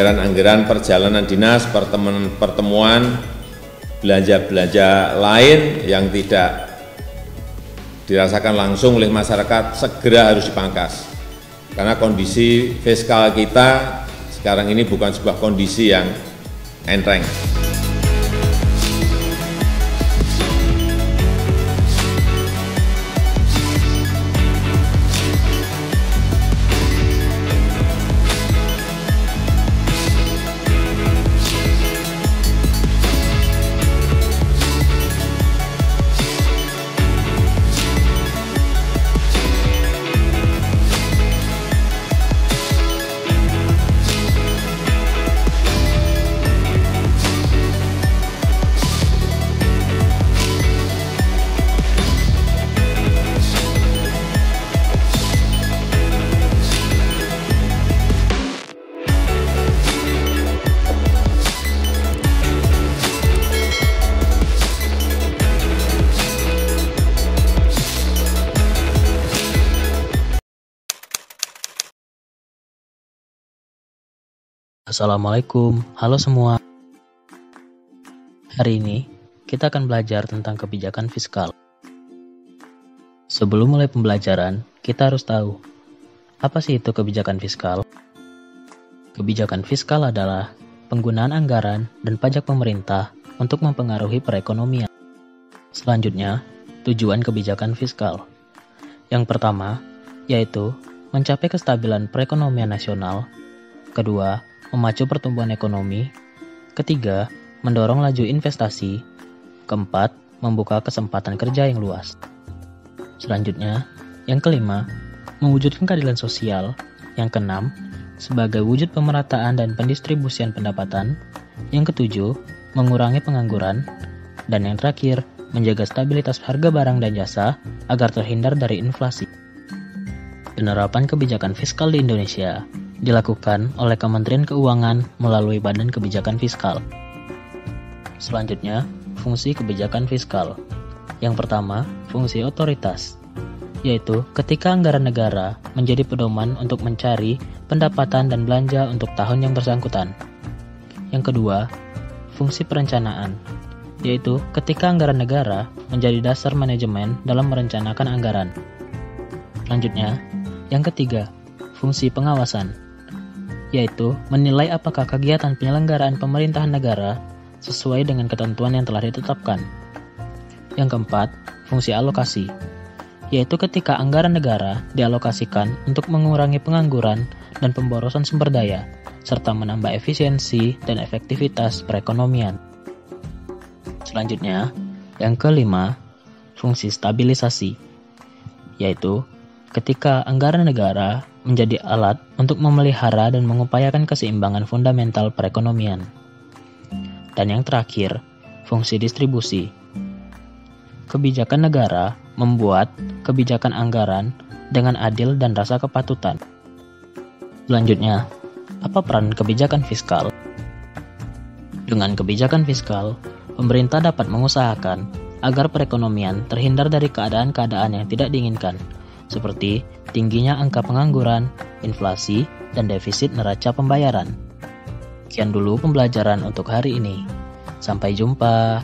anggaran-anggaran perjalanan dinas, pertemuan, belanja-belanja lain yang tidak dirasakan langsung oleh masyarakat segera harus dipangkas. Karena kondisi fiskal kita sekarang ini bukan sebuah kondisi yang enteng. Assalamualaikum, halo semua. Hari ini kita akan belajar tentang kebijakan fiskal. Sebelum mulai pembelajaran, kita harus tahu apa sih itu kebijakan fiskal. Kebijakan fiskal adalah penggunaan anggaran dan pajak pemerintah untuk mempengaruhi perekonomian. Selanjutnya, tujuan kebijakan fiskal. Yang pertama, yaitu mencapai kestabilan perekonomian nasional. Kedua, memacu pertumbuhan ekonomi. Ketiga, mendorong laju investasi. Keempat, membuka kesempatan kerja yang luas. Selanjutnya, yang kelima, mewujudkan keadilan sosial. Yang keenam, sebagai wujud pemerataan dan pendistribusian pendapatan. Yang ketujuh, mengurangi pengangguran. Dan yang terakhir, menjaga stabilitas harga barang dan jasa agar terhindar dari inflasi. Penerapan kebijakan fiskal di Indonesia dilakukan oleh Kementerian Keuangan melalui Badan Kebijakan Fiskal. Selanjutnya, fungsi kebijakan fiskal. Yang pertama, fungsi otoritas, yaitu ketika anggaran negara menjadi pedoman untuk mencari pendapatan dan belanja untuk tahun yang bersangkutan. Yang kedua, fungsi perencanaan, yaitu ketika anggaran negara menjadi dasar manajemen dalam merencanakan anggaran. Selanjutnya, yang ketiga, fungsi pengawasan, yaitu menilai apakah kegiatan penyelenggaraan pemerintahan negara sesuai dengan ketentuan yang telah ditetapkan. Yang keempat, fungsi alokasi, yaitu ketika anggaran negara dialokasikan untuk mengurangi pengangguran dan pemborosan sumber daya, serta menambah efisiensi dan efektivitas perekonomian. Selanjutnya, yang kelima, fungsi stabilisasi, yaitu ketika anggaran negara menjadi alat untuk memelihara dan mengupayakan keseimbangan fundamental perekonomian. Dan yang terakhir, fungsi distribusi. Kebijakan negara membuat kebijakan anggaran dengan adil dan rasa kepatutan. Selanjutnya, apa peran kebijakan fiskal? Dengan kebijakan fiskal, pemerintah dapat mengusahakan agar perekonomian terhindar dari keadaan-keadaan yang tidak diinginkan, seperti tingginya angka pengangguran, inflasi, dan defisit neraca pembayaran. Sekian dulu pembelajaran untuk hari ini. Sampai jumpa.